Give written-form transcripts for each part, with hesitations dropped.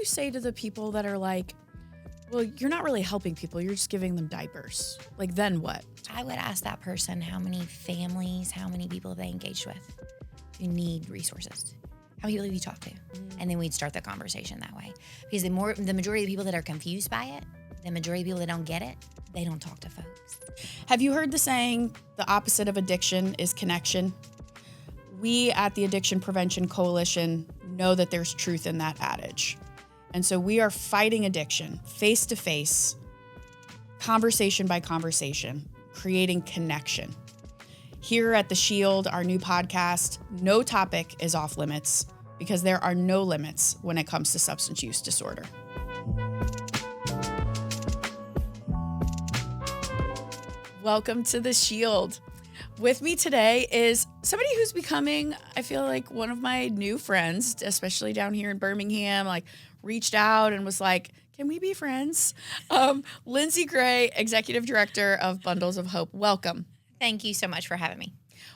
you say to the people that are like, well, you're not really helping people, you're just giving them diapers? Like, then what? I would ask that person how many families, how many people have they engaged with who need resources? How many people have you talked to? And then we'd start the conversation that way. Because the majority of the people that are confused by it, the majority of people that don't get it, they don't talk to folks. Have you heard the saying, the opposite of addiction is connection? We at the Addiction Prevention Coalition know that there's truth in that adage. And so we are fighting addiction face to face, conversation by conversation, creating connection. Here at The Shield, our new podcast, no topic is off limits because there are no limits when it comes to substance use disorder. Welcome to The Shield. With me today is somebody who's becoming, I feel like, one of my new friends, especially down here in Birmingham, like reached out and was like, can we be friends? Lindsay Gray, Executive Director of Bundles of Hope. Welcome. Thank you so much for having me.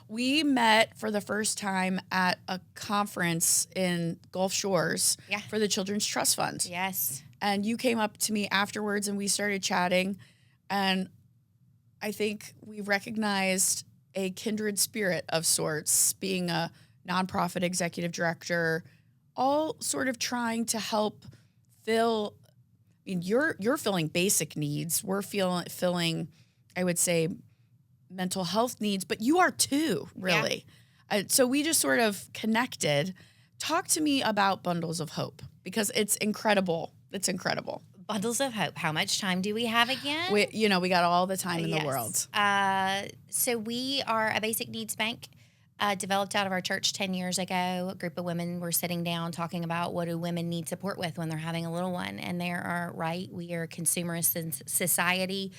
We met for the first time at a conference in Gulf Shores for the Children's Trust Fund. Yes. And you came up to me afterwards and we started chatting. And I think we recognized a kindred spirit of sorts, being a nonprofit executive director, all sort of trying to help fill. I mean, you're filling basic needs. We're filling, I would say, mental health needs, but you are too, really. Yeah. So we just sort of connected. Talk to me about Bundles of Hope, because it's incredible. It's incredible. Bundles of Hope. How much time do we have again? We got all the time in the world. So we are a basic needs bank developed out of our church 10 years ago. A group of women were sitting down talking about what do women need support with when they're having a little one. And we are a consumerist society.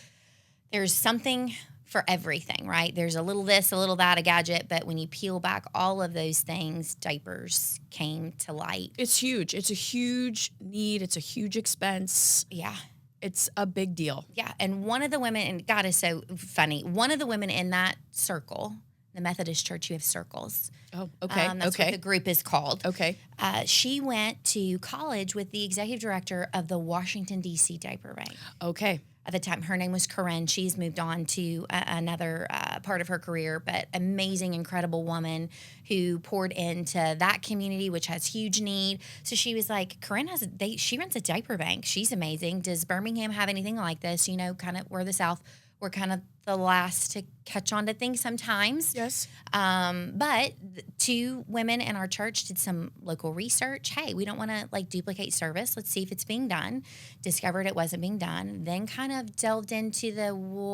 There's something for everything, right? There's a little this, a little that, a gadget. But when you peel back all of those things, diapers came to light. It's huge. It's a huge need. It's a huge expense. Yeah. It's a big deal. Yeah. And one of the women, and God is so funny, one of the women in that circle, the Methodist Church, you have circles. Oh, okay. That's what the group is called. Okay. She went to college with the executive director of the Washington, D.C. Diaper Bank. Okay. At the time, her name was Corinne. She's moved on to another part of her career, but amazing, incredible woman who poured into that community, which has huge need. So she was like, Corinne she runs a diaper bank. She's amazing. Does Birmingham have anything like this? You know, kind of we're the South. We're kind of the last to catch on to things sometimes. Yes. But two women in our church did some local research. Hey, we don't want to duplicate service. Let's see if it's being done. Discovered it wasn't being done. Then kind of delved into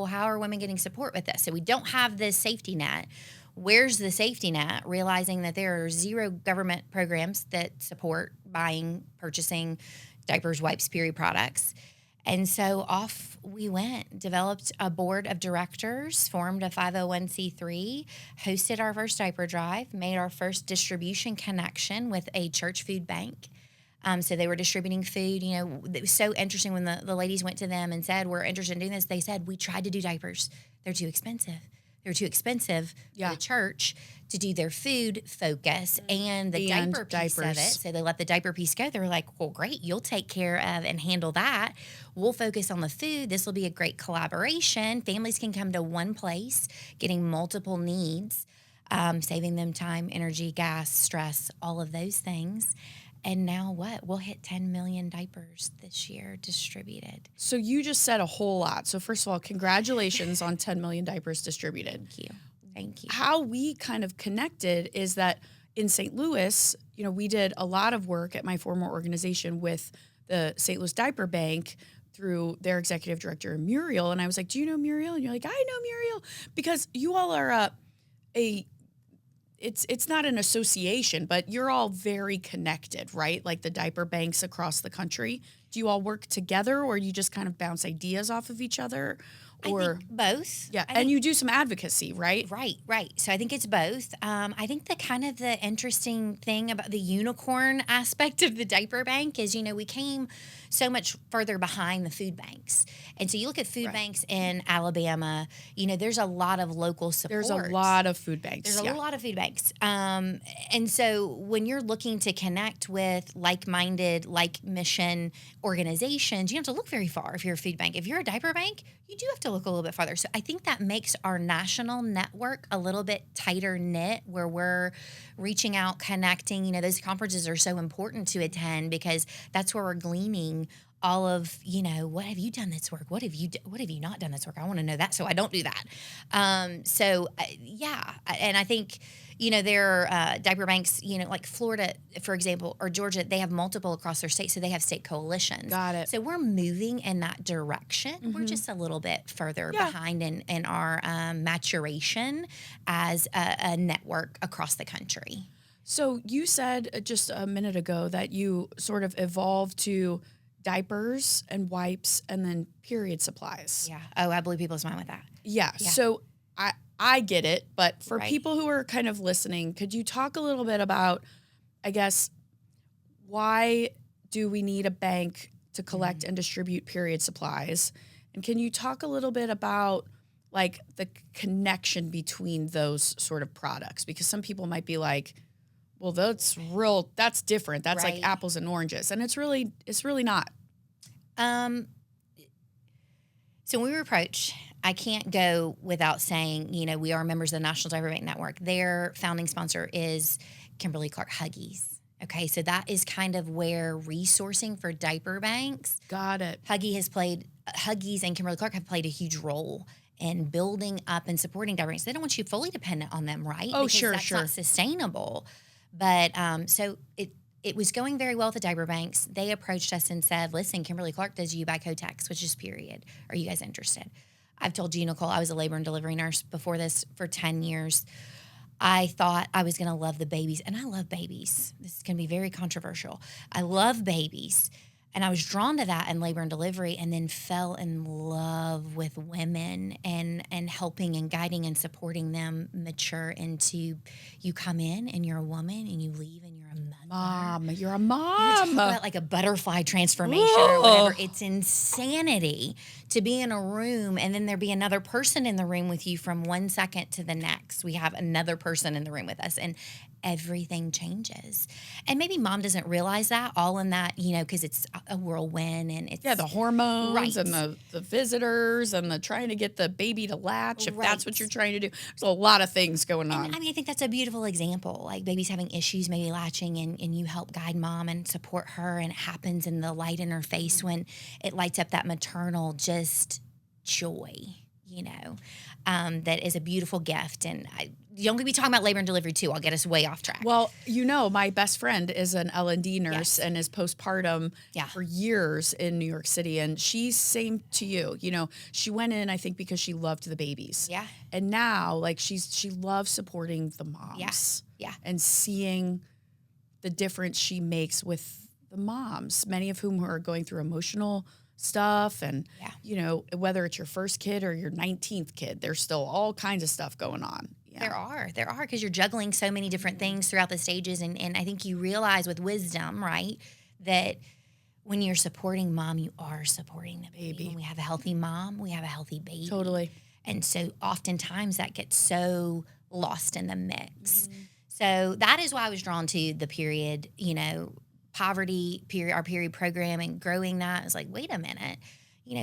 how are women getting support with this? So we don't have this safety net. Where's the safety net? Realizing that there are zero government programs that support buying, purchasing diapers, wipes, period products. And so off we went, developed a board of directors, formed a 501c3, hosted our first diaper drive, made our first distribution connection with a church food bank. So they were distributing food. You know, it was so interesting when the ladies went to them and said, we're interested in doing this. They said, we tried to do diapers. They're too expensive. They're too expensive for the church to do their food focus and the diaper piece of it. So they let the diaper piece go. They were like, well, great. You'll take care of and handle that. We'll focus on the food. This will be a great collaboration. Families can come to one place, getting multiple needs, saving them time, energy, gas, stress, all of those things. And now what? We'll hit 10 million diapers this year distributed. So you just said a whole lot. So first of all, congratulations on 10 million diapers distributed. Thank you. How we kind of connected is that in St. Louis, we did a lot of work at my former organization with the St. Louis Diaper Bank through their executive director, Muriel. And I was like, do you know Muriel? And you're like, I know Muriel. Because you all are it's not an association, but you're all very connected, right? Like the diaper banks across the country. Do you all work together, or you just kind of bounce ideas off of each other? Or think both. yeah, I and think, you do some advocacy, right? right. So I think it's both. I think the interesting thing about the unicorn aspect of the diaper bank is, we came so much further behind the food banks. And so you look at food Right. banks in Alabama, there's a lot of local support. There's a lot of food banks. There's a lot of food banks. And so when you're looking to connect with like-minded, like-mission organizations, you don't have to look very far if you're a food bank. If you're a diaper bank, you do have to look a little bit farther. So I think that makes our national network a little bit tighter knit, where we're reaching out, connecting. Those conferences are so important to attend because that's where we're gleaning all of, what have you done that's worked? What have you not done that's worked? I want to know that so I don't do that. Yeah. And I think, there are diaper banks, like Florida, for example, or Georgia, they have multiple across their state. So they have state coalitions. Got it. So we're moving in that direction. We're just a little bit further behind in our maturation as a network across the country. So you said just a minute ago that you sort of evolved to diapers and wipes and then period supplies. Yeah. Oh, I blew people's mind with that. Yeah. So I get it, but for Right. people who are kind of listening, could you talk a little bit about, I guess, why do we need a bank to collect and distribute period supplies? And can you talk a little bit about like the connection between those sort of products? Because some people might be like, well, that's different. That's Right. like apples and oranges. And it's really not. So when we were approached, I can't go without saying, we are members of the National Diaper Bank Network. Their founding sponsor is Kimberly-Clark Huggies. Okay, so that is kind of where resourcing for diaper banks. Got it. Huggies and Kimberly-Clark have played a huge role in building up and supporting diaper banks. They don't want you fully dependent on them, right? Oh, because that's sure. not sustainable. But so it was going very well with the diaper banks. They approached us and said, listen, Kimberly-Clark does you by Kotex, which is period. Are you guys interested? I've told you, Nicole, I was a labor and delivery nurse before this for 10 years. I thought I was going to love the babies, and I love babies. This is going to be very controversial. I love babies, and I was drawn to that in labor and delivery, and then fell in love with women and helping and guiding and supporting them mature into, you come in and you're a woman and you leave and you're a mother. Mom, you're a You mom. talk about like a butterfly transformation Whoa. or whatever. It's insanity to be in a room and then there be another person in the room with you from 1 second to the next. We have another person in the room with us and everything changes. And maybe mom doesn't realize that all in that, because it's a whirlwind and it's Yeah, the hormones Right. and the visitors and the trying to get the baby to latch, if that's what Right. you're trying to do. There's a lot of things going on. I mean, I think that's a beautiful example. Like babies having issues, maybe latching, and you help guide mom and support her, and it happens in the light in her face when it lights up that maternal just joy, that is a beautiful gift. And you're going to be talking about labor and delivery too. I'll get us way off track. Well, my best friend is an L&D nurse Yes. and is postpartum Yeah. for years in New York City. And she's same to you. She went in, I think, because she loved the babies. Yeah. And now, like, she loves supporting the moms. Yeah. And seeing the difference she makes with the moms, many of whom are going through emotional stuff. And, whether it's your first kid or your 19th kid, there's still all kinds of stuff going on. Yeah. There are, because you're juggling so many different things throughout the stages. And I think you realize with wisdom, right, that when you're supporting mom, you are supporting the baby. When we have a healthy mom, we have a healthy baby. Totally. And so oftentimes that gets so lost in the mix. So that is why I was drawn to the period, poverty period, our period program, and growing that. It's like, wait a minute.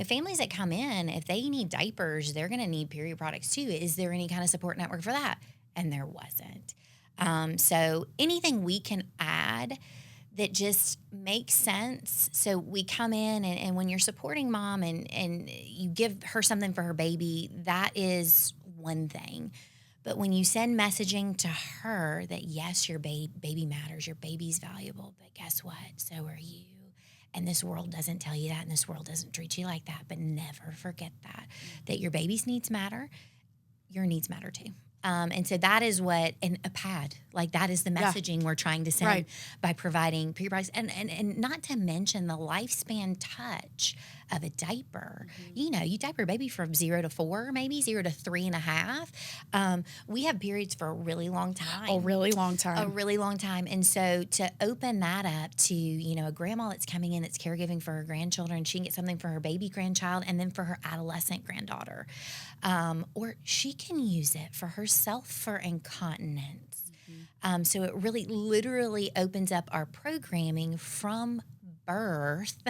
Families that come in, if they need diapers, they're going to need period products too. Is there any kind of support network for that? And there wasn't. So anything we can add that just makes sense. So we come in and when you're supporting mom and you give her something for her baby, that is one thing. But when you send messaging to her that, yes, your baby matters, your baby's valuable, but guess what? So are you. And this world doesn't tell you that, and this world doesn't treat you like that. But never forget that your baby's needs matter, your needs matter too. And so that is what, and a pad, like that is the messaging we're trying to send by providing period products. And not to mention the lifespan touch of a diaper. You know, you diaper a baby from 0 to 4, maybe 0 to 3.5. We have periods for a really long time. A really long time. A really long time. And so to open that up to, you know, a grandma that's coming in that's caregiving for her grandchildren, she can get something for her baby grandchild and then for her adolescent granddaughter. Or she can use it for herself for incontinence. So it really literally opens up our programming from birth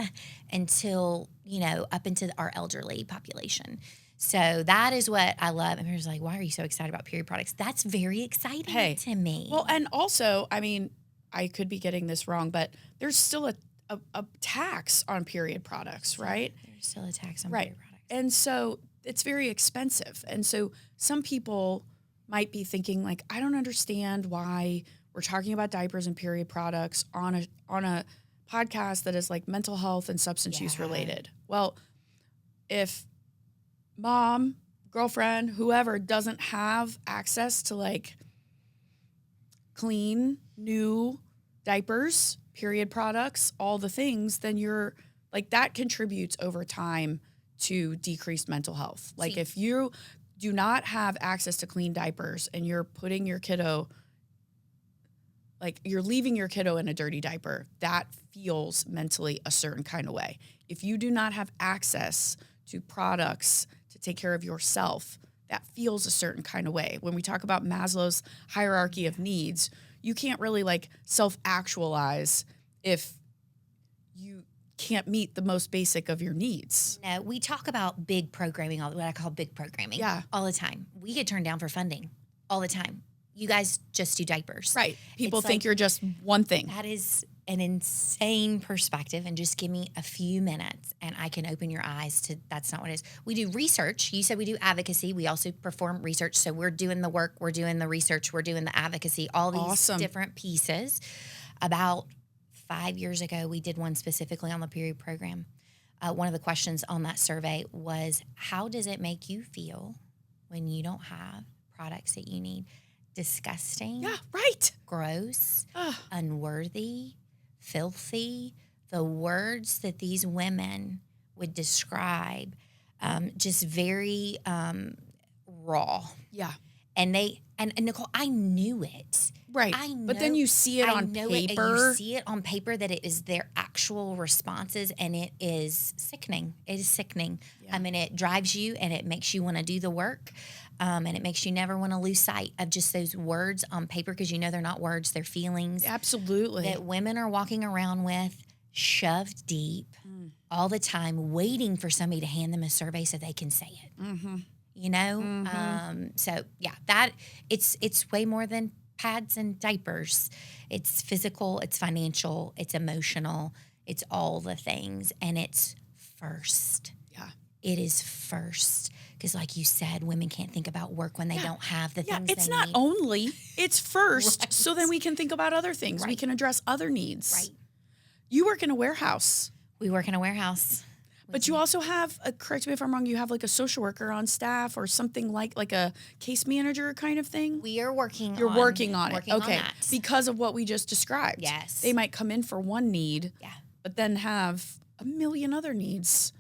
until, you know, up into our elderly population. So that is what I love. And everyone's like, why are you so excited about period products? That's very exciting to me. Well, and also, I mean, I could be getting this wrong, but there's still a tax on period products, right? There's still a tax on period products. And so it's very expensive. And so some people might be thinking, like, I don't understand why we're talking about diapers and period products on a podcast that is like mental health and substance use related. Well, if mom, girlfriend, whoever doesn't have access to like clean, new diapers, period products, all the things, then you're like, that contributes over time to decreased mental health. Like if you do not have access to clean diapers and you're putting your kiddo, like you're leaving your kiddo in a dirty diaper, that feels mentally a certain kind of way. If you do not have access to products to take care of yourself, that feels a certain kind of way. When we talk about Maslow's hierarchy of needs, you can't really like self-actualize if you can't meet the most basic of your needs. No, we talk about big programming, what I call big programming, all the time. We get turned down for funding all the time. You guys just do diapers. Right. People think you're just one thing. That is an insane perspective, and just give me a few minutes and I can open your eyes to that's not what it is. We do research. You said we do advocacy. We also perform research. So we're doing the work, we're doing the research, we're doing the advocacy, all these different pieces. About 5 years ago, we did one specifically on the period program. One of the questions on that survey was, how does it make you feel when you don't have products that you need? Disgusting. Yeah, right. Gross. Unworthy. Filthy. The words that these women would describe, just very raw. Yeah. And Nicole, I knew it. Right. But then you see it on paper. You see it on paper that it is their actual responses, and it is sickening. It is sickening. Yeah. I mean, it drives you and it makes you want to do the work. And it makes you never want to lose sight of just those words on paper, because you know they're not words, they're feelings. Absolutely. That women are walking around with, shoved deep all the time, waiting for somebody to hand them a survey so they can say it. Mm-hmm. You know? Mm-hmm. So, yeah, that it's way more than pads and diapers. It's physical, it's financial, it's emotional, it's all the things. And it's first. Yeah. It is first. Because like you said, women can't think about work when they don't have the things they need. It's not only, it's first, so then we can think about other things. Right. We can address other needs. Right. You work in a warehouse. We work in a warehouse. But you also have, correct me if I'm wrong, you have like a social worker on staff or something like a case manager kind of thing? We are working You're working on it. Okay. On that. Because of what we just described. Yes. They might come in for one need, but then have a million other needs.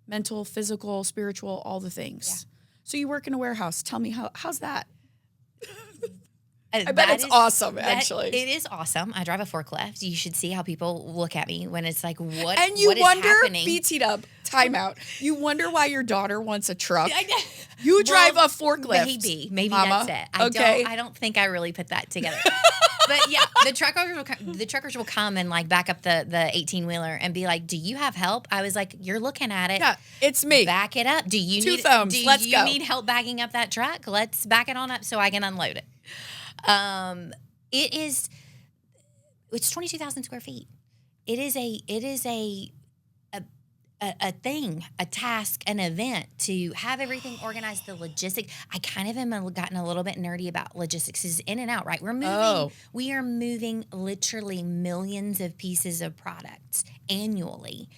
Mental, physical, spiritual, all the things. Yeah. So you work in a warehouse. Tell me, how's that? I bet it's awesome, actually. It is awesome. I drive a forklift. You should see how people look at me when it's like, what, and you what wonder, is happening? BT'd up, timeout. You wonder why your daughter wants a truck. You drive a forklift. Maybe Mama. That's it. I don't think I really put that together. But yeah, the truckers will come and like back up the 18-wheeler and be like, "Do you have help?" I was like, "You're looking at it. Yeah, it's me. Back it up. Do you Two thumbs? Let's go. Do you need help backing up that truck? Let's back it on up so I can unload it." It's 22,000 square feet. It is a thing, a task, an event to have everything organized, the logistics. I kind of am gotten a little bit nerdy about logistics. It's in and out, right? We are moving literally millions of pieces of products annually.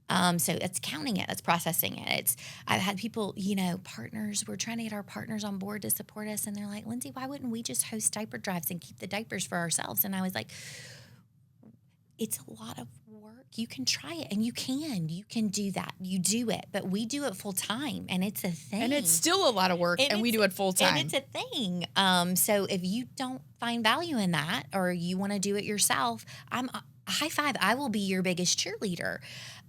So it's counting it, that's processing it. I've had people, partners, we're trying to get our partners on board to support us. And they're like, Lindsay, why wouldn't we just host diaper drives and keep the diapers for ourselves? And I was like, it's a lot of work. You can try it and you can do that. You do it, but we do it full time and it's a thing. And it's still a lot of work and we do it full time. And it's a thing. So if you don't find value in that or you want to do it yourself, I'm high five. I will be your biggest cheerleader.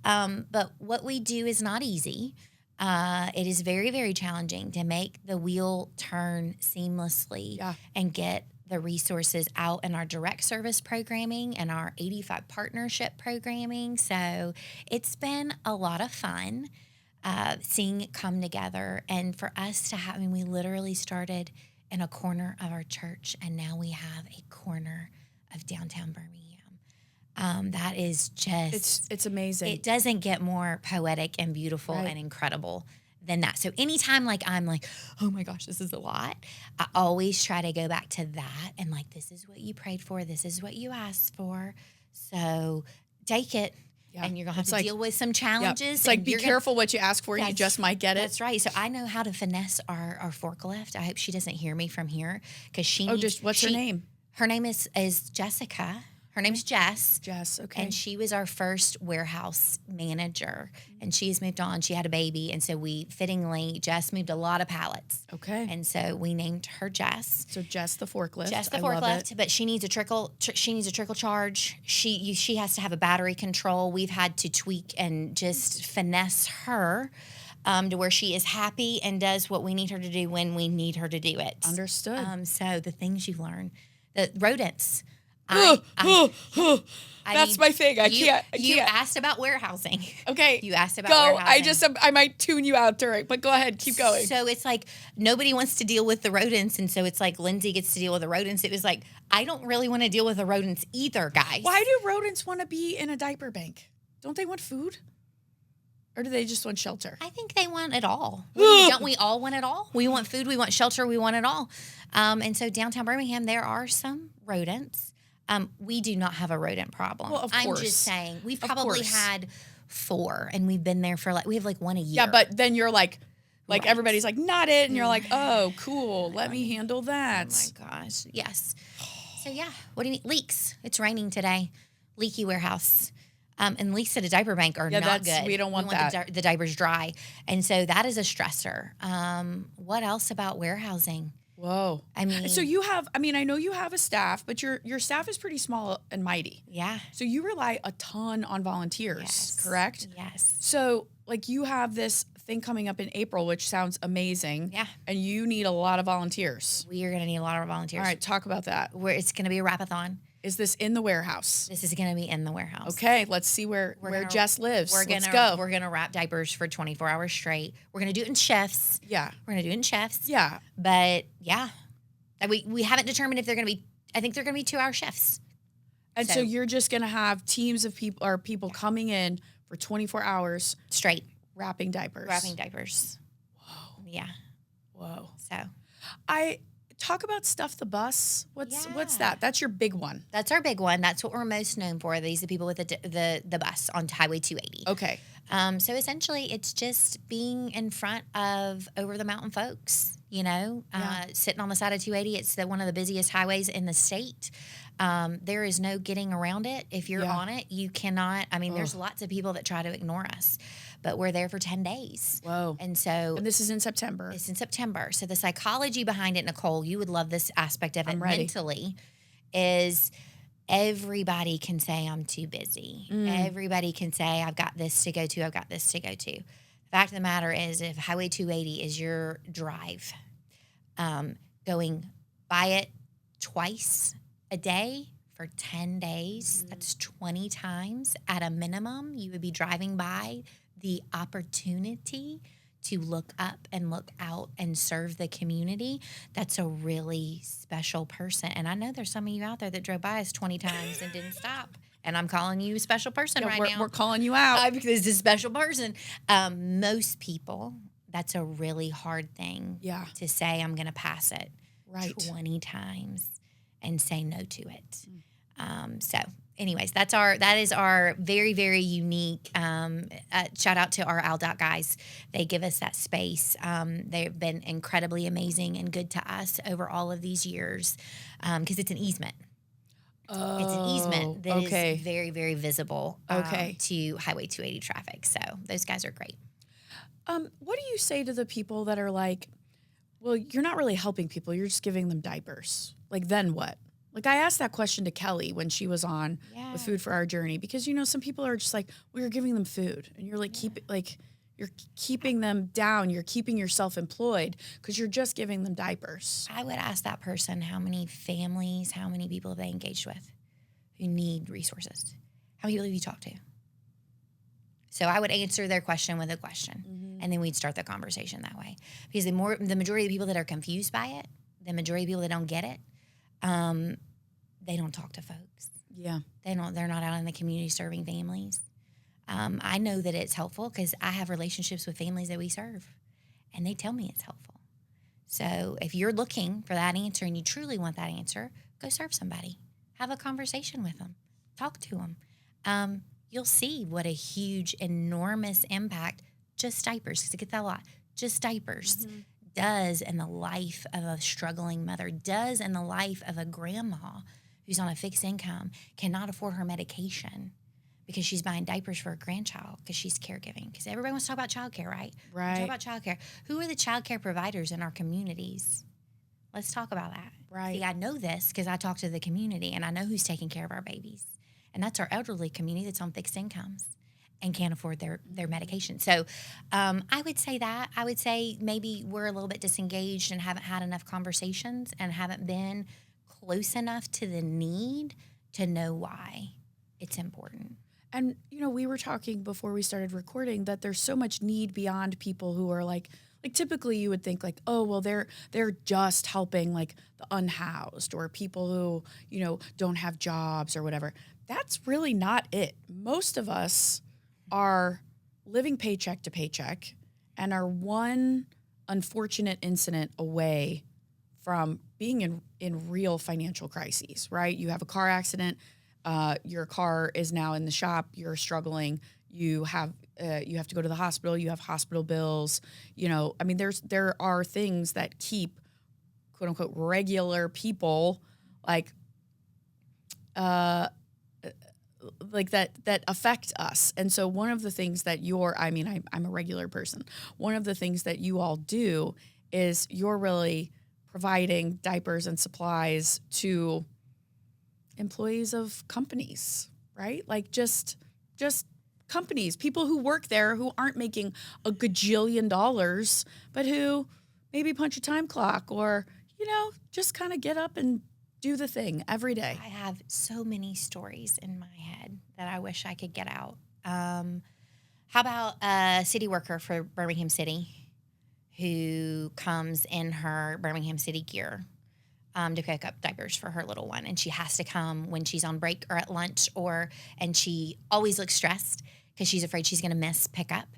But what we do is not easy. It is very, very challenging to make the wheel turn seamlessly and get the resources out in our direct service programming and our 85 partnership programming. So it's been a lot of fun seeing it come together. And for us to have, we literally started in a corner of our church and now we have a corner of downtown Birmingham. That is just... It's amazing. It doesn't get more poetic and beautiful and incredible than that. So anytime I'm like, oh my gosh, this is a lot, I always try to go back to that and this is what you prayed for. This is what you asked for. So take it. Yeah. And you're going to have to deal with some challenges. It's be careful what you ask for. You just might get it. That's right. So I know how to finesse our forklift. I hope she doesn't hear me from here because she what's her name? Her name is Jessica. Her name's Jess. Jess, okay. And she was our first warehouse manager. And she's moved on. She had a baby. And so Jess moved a lot of pallets. Okay. And so we named her Jess. So Jess the forklift. Jess the forklift. But she needs a trickle charge. She has to have a battery control. We've had to tweak and just finesse her to where she is happy and does what we need her to do when we need her to do it. Understood. So the things you learn. The rodents. That's my thing. I can't. You asked about warehousing. Okay. You asked about warehousing. I might tune you out during, but go ahead. Keep going. So it's nobody wants to deal with the rodents. And so it's Lindsay gets to deal with the rodents. It was I don't really want to deal with the rodents either, guys. Why do rodents want to be in a diaper bank? Don't they want food? Or do they just want shelter? I think they want it all. Don't we all want it all? We want food. We want shelter. We want it all. And so downtown Birmingham, there are some rodents. We do not have a rodent problem. Well, of course. I'm just saying we've probably had 4 and we've been there for we have 1 a year. Yeah, but then you're everybody's not it. And you're oh, cool. Let me handle that. Oh my gosh. Yes. So yeah, what do you mean? Leaks. It's raining today. Leaky warehouse. And leaks at a diaper bank are not good. We don't want that. The diapers dry. And so that is a stressor. What else about warehousing? Whoa. So you have, I know you have a staff, but your staff is pretty small and mighty. Yeah. So you rely a ton on volunteers, correct? Yes. So you have this thing coming up in April, which sounds amazing. Yeah. And you need a lot of volunteers. We are going to need a lot of volunteers. All right. Talk about that. It's going to be a wrap-a-thon. Is this in the warehouse? This is going to be in the warehouse. Okay, let's see where Jess lives. Let's go. We're going to wrap diapers for 24 hours straight. We're going to do it in shifts. Yeah. We're going to do it in shifts. Yeah. But, yeah. We haven't determined if they're going to be, I think they're going to be 2-hour shifts. And so you're just going to have teams of people coming in for 24 hours. Straight. Wrapping diapers. Whoa. Yeah. Whoa. So. Talk about Stuff the Bus. What's that? That's your big one. That's our big one. That's what we're most known for. These are people with the bus on Highway 280. Okay. So essentially, it's just being in front of over the mountain folks. Sitting on the side of 280. It's one of the busiest highways in the state. There is no getting around it. If you're on it, you cannot. There's lots of people that try to ignore us, but we're there for 10 days. Whoa. And this is in September. It's in September. So the psychology behind it, Nicole, you would love this aspect of it mentally, is everybody can say I'm too busy. Everybody can say I've got this to go to. I've got this to go to. The fact of the matter is, if Highway 280 is your drive, going by it twice a day for 10 days, that's 20 times at a minimum, you would be driving by the opportunity to look up and look out and serve the community. That's a really special person. And I know there's some of you out there that drove by us 20 times and didn't stop. And I'm calling you a special person now. We're calling you out. Because it's a special person. Most people, that's a really hard thing to say, I'm going to pass it 20 times and say no to it. So anyways, that is our very, very unique, shout out to our Aldot guys. They give us that space. They've been incredibly amazing and good to us over all of these years. Cause it's an easement. It's an easement that okay. is very, very visible, Okay. to Highway 280 traffic. So those guys are great. What do you say to the people that are like, well, you're not really helping people, you're just giving them diapers? Like, then what? Like, I asked that question to Kelly when she was on with Food for Our Journey, because, you know, some people are just like, well, you're giving them food, and you're like, you're keeping them down, you're keeping yourself employed because you're just giving them diapers. I would ask that person how many families, how many people have they engaged with who need resources? How many people have you talked to? So I would answer their question with a question, and then we'd start the conversation that way. Because the majority of the people that are confused by it, the majority of people that don't get it, they don't talk to folks. Yeah. They're not out in the community serving families. I know that it's helpful because I have relationships with families that we serve, and they tell me it's helpful. So if you're looking for that answer and you truly want that answer, go serve somebody. Have a conversation with them. Talk to them. You'll see what a huge, enormous impact just diapers, because I get that a lot, just diapers does in the life of a struggling mother, does in the life of a grandma who's on a fixed income, cannot afford her medication because she's buying diapers for her grandchild because she's caregiving. Because everybody wants to talk about childcare, right? Right. Talk about childcare. Who are the childcare providers in our communities? Let's talk about that. Right. See, I know this because I talk to the community, and I know who's taking care of our babies. And that's our elderly community that's on fixed incomes and can't afford their medication. So I would say that. I would say maybe we're a little bit disengaged and haven't had enough conversations and haven't been close enough to the need to know why it's important. And, you know, we were talking before we started recording that there's so much need beyond people who are like typically you would think like, oh, well, they're just helping like the unhoused or people who, you know, don't have jobs or whatever. That's really not it. Most of us are living paycheck to paycheck and are one unfortunate incident away from being in real financial crises, right? You have a car accident, your car is now in the shop, you're struggling, you have to go to the hospital, you have hospital bills, you know, I mean, there are things that keep quote unquote regular people like that affect us. And so one of the things that I'm a regular person. One of the things that you all do is you're really providing diapers and supplies to employees of companies, right? Like just companies, people who work there who aren't making a gajillion dollars, but who maybe punch a time clock or, you know, just kind of get up and do the thing every day. I have so many stories in my head that I wish I could get out. How about a city worker for Birmingham City who comes in her Birmingham City gear to pick up diapers for her little one, and she has to come when she's on break or at lunch, and she always looks stressed because she's afraid she's going to miss pickup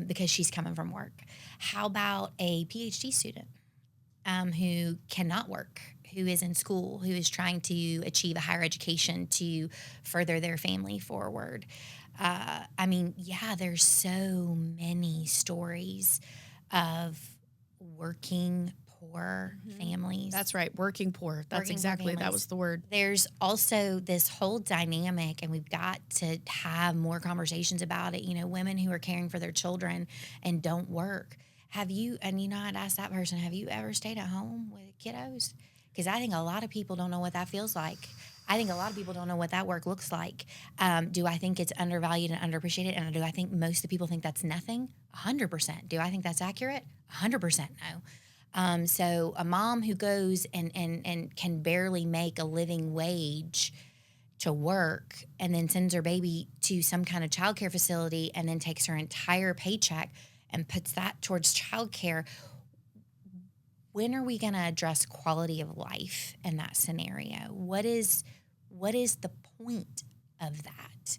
because she's coming from work. How about a PhD student who cannot work, who is in school, who is trying to achieve a higher education to further their family forward? I mean, yeah, there's so many stories of working poor families. That's right, working poor. That's exactly, that was the word. There's also this whole dynamic, and we've got to have more conversations about it. You know, women who are caring for their children and don't work. I'd ask that person, have you ever stayed at home with kiddos? Because I think a lot of people don't know what that feels like. I think a lot of people don't know what that work looks like. Do I think it's undervalued and underappreciated? And do I think most of the people think that's nothing? 100%. Do I think that's accurate? 100% no. So a mom who goes and can barely make a living wage to work and then sends her baby to some kind of childcare facility and then takes her entire paycheck and puts that towards childcare. When are we going to address quality of life in that scenario? What is the point of that?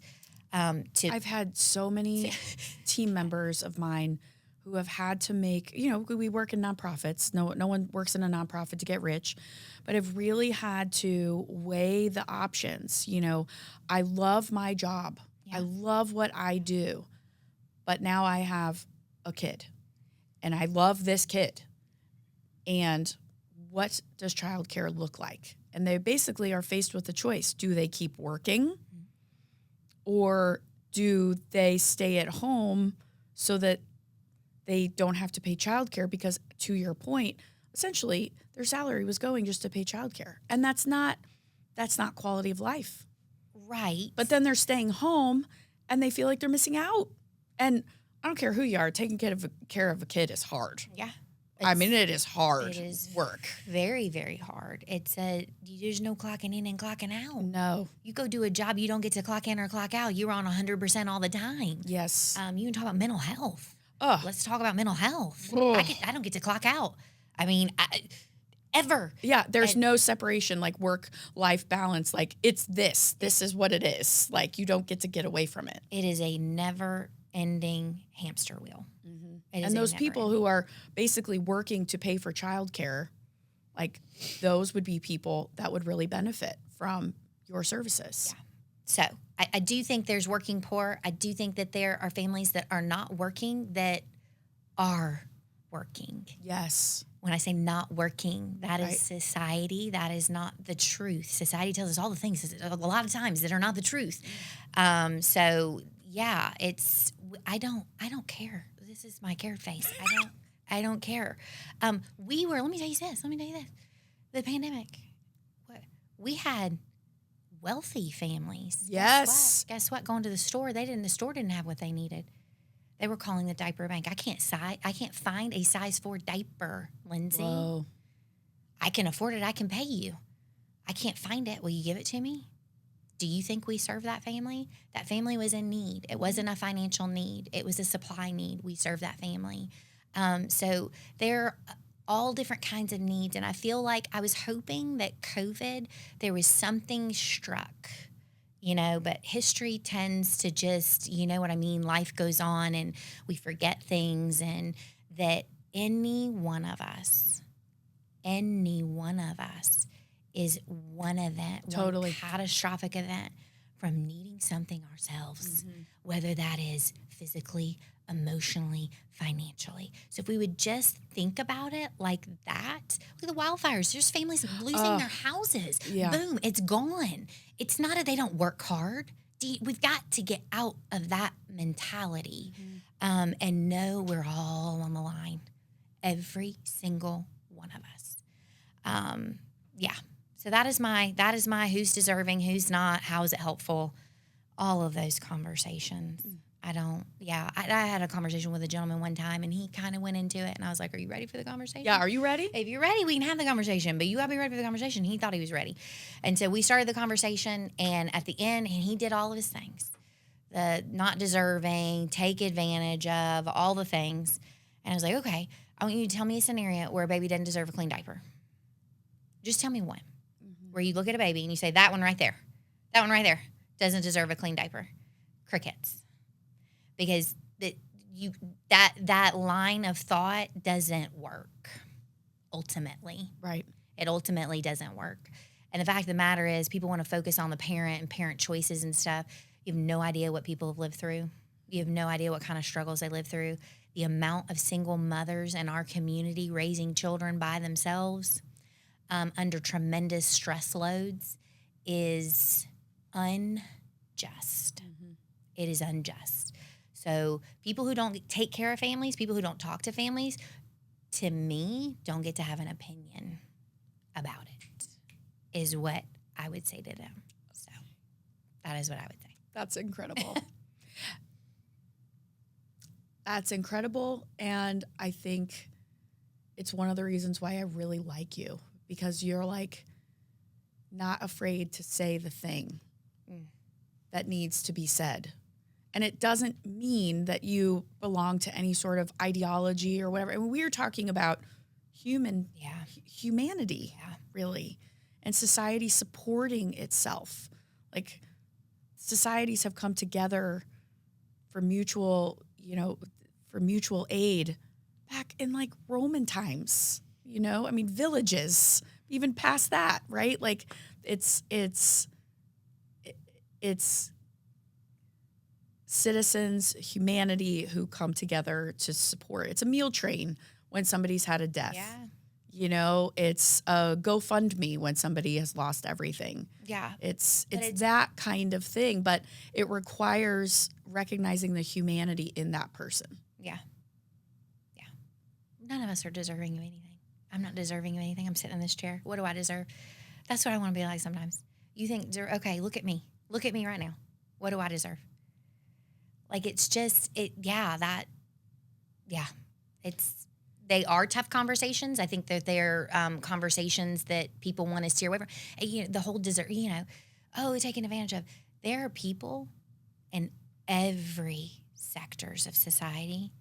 I've had so many team members of mine who have had to make, we work in nonprofits. No one works in a nonprofit to get rich, but have really had to weigh the options. I love my job. Yeah. I love what I do, but now I have a kid and I love this kid. And what does childcare look like? And they basically are faced with a choice. Do they keep working or do they stay at home so that they don't have to pay childcare? Because to your point, essentially their salary was going just to pay childcare. And that's not quality of life. Right. But then they're staying home and they feel like they're missing out. And I don't care who you are, taking care of a kid is hard. Yeah. It is hard It is work. Very, very hard. There's no clocking in and clocking out. No. You go do a job, you don't get to clock in or clock out. You're on 100% all the time. Yes. You can talk about mental health. Ugh. Let's talk about mental health. Ugh. I don't get to clock out. Ever. Yeah, there's no separation, like work-life balance. Like, it's this. This is what it is. Like, you don't get to get away from it. It is a never-ending hamster wheel. And those people who are basically working to pay for childcare, like, those would be people that would really benefit from your services. Yeah. So I do think there's working poor. I do think that there are families that are not working that are working. Yes. When I say not working, that Right. is society. That is not the truth. Society tells us all the things a lot of times that are not the truth. So yeah, I don't care. This is my cared face. I don't care. Let me tell you this. The pandemic. We had wealthy families. Yes. Guess what? Going to the store, the store didn't have what they needed. They were calling the diaper bank. I can't find a size 4 diaper, Lindsay. Whoa. I can afford it. I can pay you. I can't find it. Will you give it to me? Do you think we serve that family? That family was in need. It wasn't a financial need. It was a supply need. We serve that family. So there are all different kinds of needs. And I feel like I was hoping that COVID, there was something struck, but history tends to just, life goes on and we forget things, and that any one of us is one event, Totally. one catastrophic event from needing something ourselves, whether that is physically, emotionally, financially. So if we would just think about it like that, look at the wildfires. There's families losing their houses. Yeah. Boom, it's gone. It's not that they don't work hard. We've got to get out of that mentality and know we're all on the line. Every single one of us. Yeah. So that is my who's deserving, who's not, how is it helpful, all of those conversations. I had a conversation with a gentleman one time, and he kind of went into it, and I was like, are you ready for the conversation? Yeah, are you ready? If you're ready, we can have the conversation, but you got to be ready for the conversation. He thought he was ready. And so we started the conversation, and at the end, and he did all of his things. The not deserving, take advantage of, all the things. And I was like, okay, I want you to tell me a scenario where a baby doesn't deserve a clean diaper. Just tell me one. Where you look at a baby and you say, that one right there doesn't deserve a clean diaper. Crickets. Because that line of thought doesn't work ultimately. Right. It ultimately doesn't work. And the fact of the matter is, people want to focus on the parent and parent choices and stuff. You have no idea what people have lived through. You have no idea what kind of struggles they live through. The amount of single mothers in our community raising children by themselves under tremendous stress loads is unjust. It is unjust. So people who don't take care of families, people who don't talk to families, to me, don't get to have an opinion about it, is what I would say to them. So that is what I would say. That's incredible. That's incredible. And I think it's one of the reasons why I really like you, because you're like not afraid to say the thing that needs to be said. And it doesn't mean that you belong to any sort of ideology or whatever. And we're talking about humanity, really, and society supporting itself. Like, societies have come together for mutual, for mutual aid back in like Roman times, you know, I mean, villages, even past that, right? Like it's citizens, humanity who come together to support. It's a meal train when somebody's had a death. Yeah. You know, it's a GoFundMe when somebody has lost everything. Yeah. It's that kind of thing, but it requires recognizing the humanity in that person. Yeah. Yeah. None of us are deserving of anything. I'm not deserving of anything. I'm sitting in this chair. What do I deserve? That's what I want to be like sometimes. You think, okay, look at me. Look at me right now. What do I deserve? Like, it's just, they are tough conversations. I think that they're conversations that people want to steer away from. And, you know, the whole desert, you know, taken advantage of. There are people in every sectors of society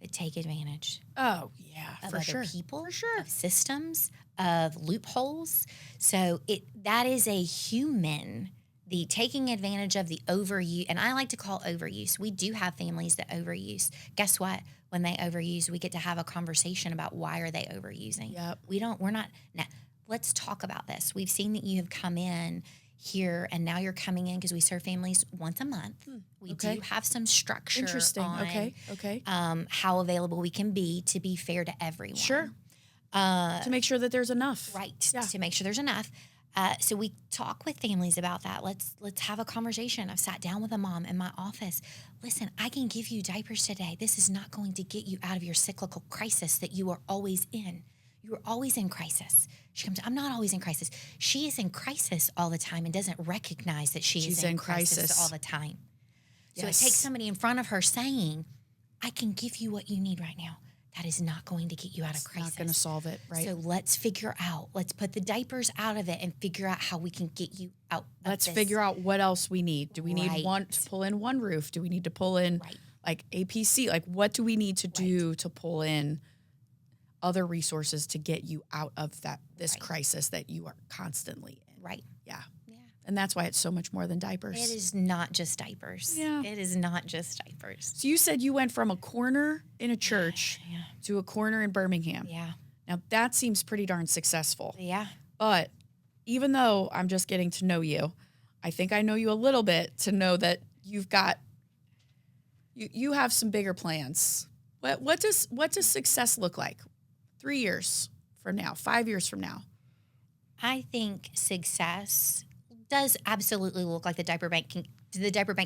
that take advantage. Oh, yeah, of for other sure. people, for sure. of systems, of loopholes. So that is a human, the taking advantage of the overuse, and I like to call overuse. We do have families that overuse. Guess what? When they overuse, we get to have a conversation about why are they overusing. Yep. We're not, now, let's talk about this. We've seen that you have come in here, and now you're coming in because we serve families once a month. We okay. do have some structure Interesting. on Okay. how available we can be to be fair to everyone. Sure. To make sure that there's enough. Right. Yeah. To make sure there's enough. So we talk with families about that. Let's have a conversation. I've sat down with a mom in my office. Listen, I can give you diapers today. This is not going to get you out of your cyclical crisis that you are always in. You are always in crisis. She comes, I'm not always in crisis. She is in crisis all the time and doesn't recognize that she's in crisis all the time. So Yes. it takes somebody in front of her saying, I can give you what you need right now. That is not going to get you out of crisis. Not going to solve it, right? So let's put the diapers out of it and figure out how we can get you out Let's of this. figure out what else we need. Do we need Right. to pull in one roof? Do we need to pull in Right. like APC? Like what do we need to do to pull in other resources to get you out of this Right. crisis that you are constantly in? Right. Yeah. Yeah. And that's why it's so much more than diapers. It is not just diapers. Yeah. It is not just diapers. So you said you went from a corner in a church Yeah. to a corner in Birmingham. Yeah. Now that seems pretty darn successful. Yeah. But even though I'm just getting to know you, I think I know you a little bit to know that you have some bigger plans. What does success look like 3 years from now, 5 years from now? I think success does absolutely look like the diaper bank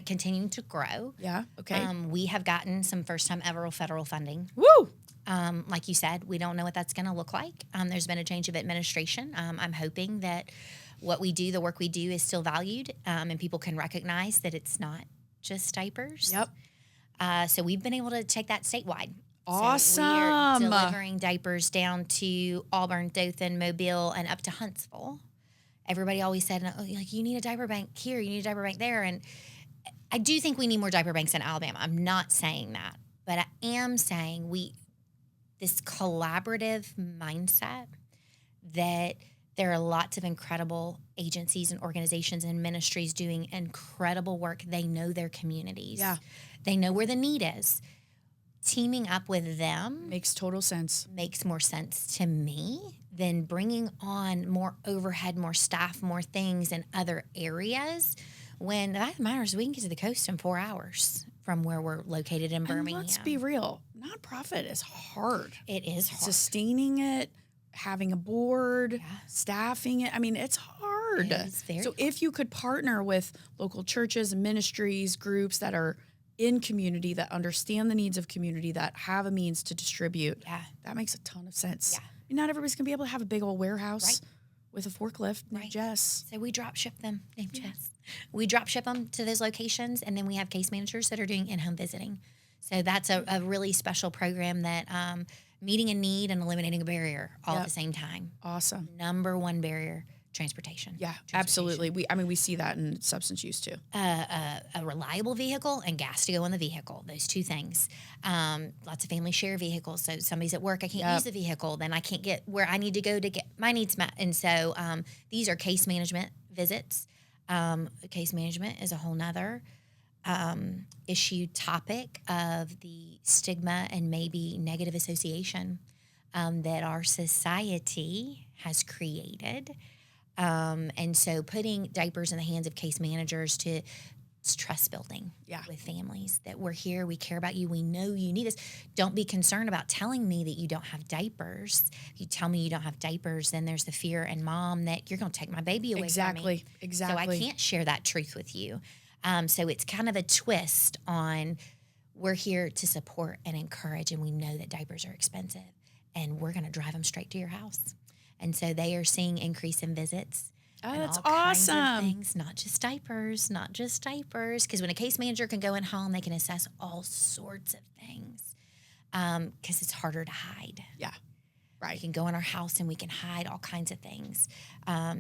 continuing to grow. Yeah. Okay. We have gotten some first time ever federal funding. Woo! Like you said, we don't know what that's going to look like. There's been a change of administration. I'm hoping that what we do, the work we do, is still valued, and people can recognize that it's not just diapers. Yep. So we've been able to take that statewide. Awesome. So we are delivering diapers down to Auburn, Dothan, Mobile, and up to Huntsville. Everybody always said, oh, like, you need a diaper bank here, you need a diaper bank there. And I do think we need more diaper banks in Alabama. I'm not saying that. But I am saying this collaborative mindset that there are lots of incredible agencies and organizations and ministries doing incredible work. They know their communities. Yeah. They know where the need is. Teaming up with them Makes total sense. makes more sense to me than bringing on more overhead, more staff, more things in other areas. When the fact of the matter is, we can get to the coast in 4 hours from where we're located in Birmingham. And let's be real. Nonprofit is hard. It is hard. Sustaining it, having a board, staffing it. I mean, it's hard. It is very so if you could partner with local churches and ministries, groups that are in community, that understand the needs of community, that have a means to distribute, that makes a ton of sense. Yeah. I mean, not everybody's going to be able to have a big old warehouse Right. with a forklift named Jess. So we drop ship them, named Jess. We drop ship them to those locations, and then we have case managers that are doing in-home visiting. So that's a really special program that meeting a need and eliminating a barrier all at the same time. Awesome. Number one barrier, transportation. Yeah, absolutely. We see that in substance use too. A reliable vehicle and gas to go in the vehicle. Those two things. Lots of families share vehicles. So somebody's at work, I can't use the vehicle, then I can't get where I need to go to get my needs met. And so these are case management visits. Case management is a whole nother. issue topic of the stigma and maybe negative association that our society has created. And so putting diapers in the hands of case managers to it's trust building with families that we're here, we care about you, we know you need us. Don't be concerned about telling me that you don't have diapers. If you tell me you don't have diapers, then there's the fear and mom that you're going to take my baby away from me. Exactly. So I can't share that truth with you. So it's kind of a twist on we're here to support and encourage, and we know that diapers are expensive, and we're going to drive them straight to your house. And so they are seeing increase in visits. Oh, and that's all kinds of awesome. things, not just diapers. Because when a case manager can go in home, they can assess all sorts of things because it's harder to hide. Yeah, right. We can go in our house and we can hide all kinds of things.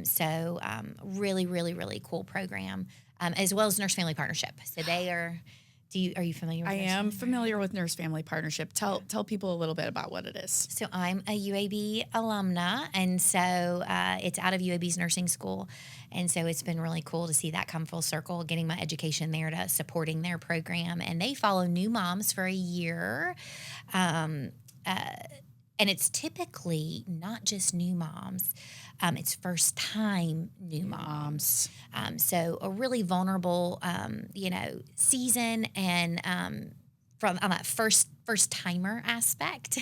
So really, really, really cool program, as well as Nurse Family Partnership. So they are. Are you familiar with I Nurse am Family? familiar with Nurse Family Partnership. Tell people a little bit about what it is. So I'm a UAB alumna, and so it's out of UAB's nursing school. And so it's been really cool to see that come full circle, getting my education there to supporting their program. And they follow new moms for a year. And it's typically not just new moms. It's first-time new moms. So a really vulnerable, season and from on that first-timer aspect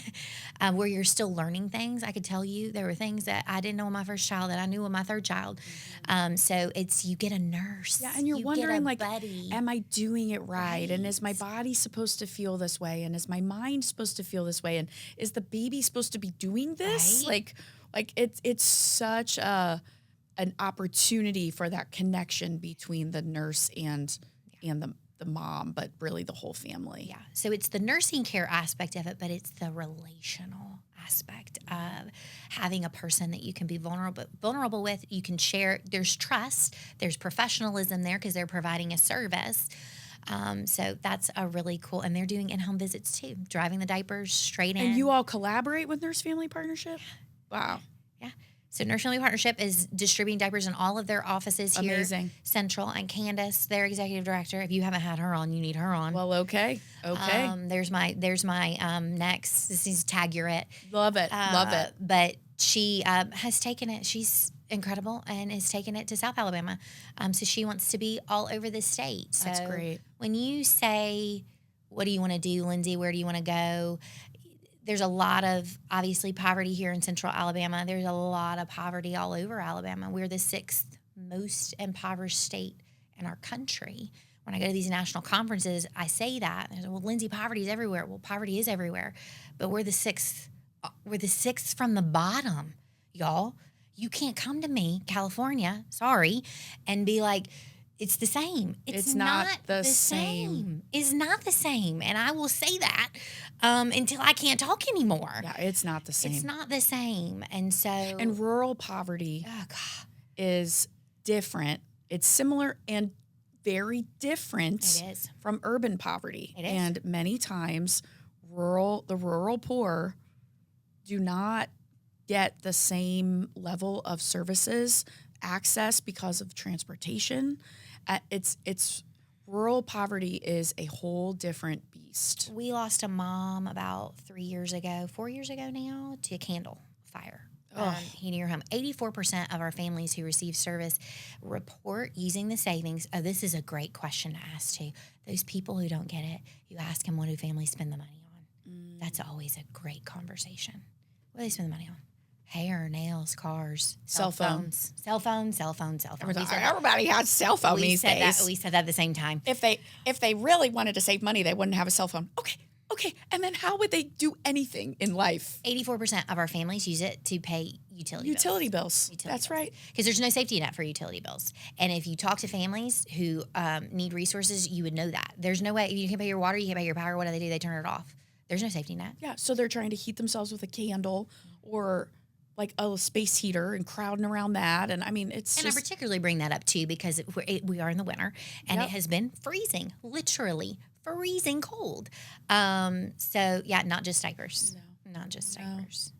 where you're still learning things. I could tell you there were things that I didn't know with my first child that I knew with my third child. So you get a nurse. Yeah, and you're you wondering, get a buddy. am I doing it right? And is my body supposed to feel this way? And is my mind supposed to feel this way? And is the baby supposed to be doing this? Right. Like it's such an opportunity for that connection between the nurse and the mom, but really the whole family. Yeah. So it's the nursing care aspect of it, but it's the relational aspect of having a person that you can be vulnerable with. You can share. There's trust. There's professionalism there because they're providing a service. So that's a really cool, and they're doing in-home visits too, driving the diapers straight in. And you all collaborate with Nurse Family Partnership? Wow. Yeah. So Nurse Family Partnership is distributing diapers in all of their offices here. Amazing. Central, and Candace, their executive director. If you haven't had her on, you need her on. Well, okay. There's my next. This is tag you're it. Love it. Love it. But she has taken it. She's incredible and has taken it to South Alabama. So she wants to be all over the state. So That's great. When you say, what do you want to do, Lindsay? Where do you want to go? There's a lot of, obviously, poverty here in Central Alabama. There's a lot of poverty all over Alabama. We're the 6th most impoverished state in our country. When I go to these national conferences, I say that. There's, well, Lindsay, poverty is everywhere. Well, poverty is everywhere. But we're the 6th. We're the 6th from the bottom, y'all. You can't come to me, California, sorry, and be like, it's the same. It's not the same. It's not the same. And I will say that until I can't talk anymore. Yeah, it's not the same. It's not the same. And so. And rural poverty is different. It's similar and very different from urban poverty. It is. And many times the rural poor do not get the same level of services access because of transportation. It's rural poverty is a whole different beast. We lost a mom about 4 years ago now, to a candle fire. Heating her home. 84% of our families who receive service report using the savings. Oh, this is a great question to ask too. Those people who don't get it, you ask them, what do families spend the money on? That's always a great conversation. What do they spend the money on? Hair, nails, cars, cell phones. Everybody has cell phone these days. We said that at the same time. If they really wanted to save money, they wouldn't have a cell phone. Okay. And then how would they do anything in life? 84% of our families use it to pay utility bills. That's right. Because there's no safety net for utility bills. And if you talk to families who need resources, you would know that. There's no way. You can't pay your water, you can't pay your power. What do? They turn it off. There's no safety net. Yeah, so they're trying to heat themselves with a candle or like a space heater and crowding around that. And I mean, it's And I particularly bring that up too because we are in the winter and it has been freezing, literally freezing cold. So yeah, not just diapers. No. Not just diapers.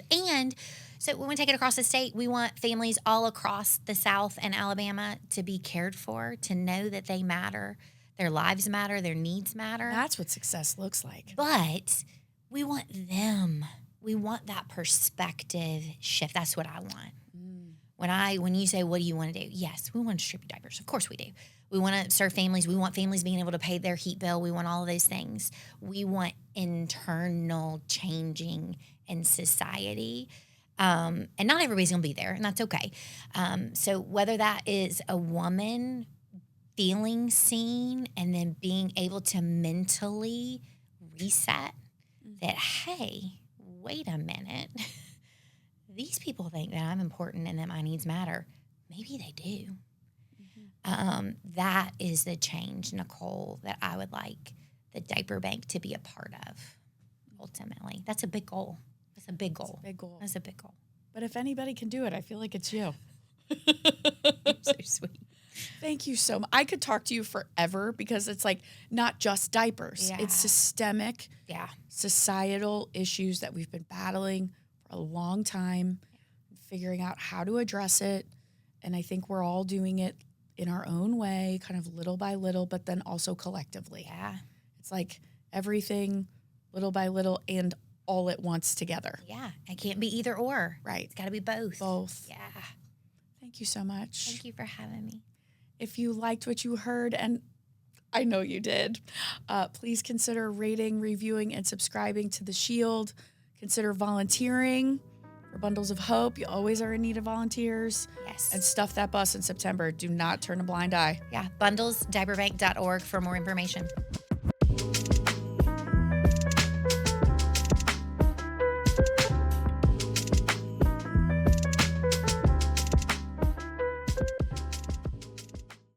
And so when we take it across the state, we want families all across the South and Alabama to be cared for, to know that they matter, Their lives matter. Their needs matter. That's what success looks like. But we want them. We want that perspective shift. That's what I want. When you say, what do you want to do? Yes, we want to distribute diapers. Of course we do. We want to serve families. We want families being able to pay their heat bill. We want all of those things. We want internal changing in society. And not everybody's going to be there, and that's okay. So whether that is a woman feeling seen and then being able to mentally reset that, hey, wait a minute. These people think that I'm important and that my needs matter. Maybe they do. That is the change, Nicole, that I would like the diaper bank to be a part of, ultimately. That's a big goal. That's a big goal. That's a big goal. But if anybody can do it, I feel like it's you. You're so sweet. Thank you so much. I could talk to you forever because it's like not just diapers. Yeah. It's systemic, societal issues that we've been battling for a long time, figuring out how to address it. And I think we're all doing it in our own way, kind of little by little, but then also collectively. Yeah. It's like everything little by little and all at once together. Yeah. It can't be either or. Right. It's got to be both. Both. Yeah. Thank you so much. Thank you for having me. If you liked what you heard, and I know you did, please consider rating, reviewing, and subscribing to The Shield. Consider volunteering for Bundles of Hope. You always are in need of volunteers. Yes. And stuff that bus in September. Do not turn a blind eye. Yeah. Bundlesdiaperbank.org for more information.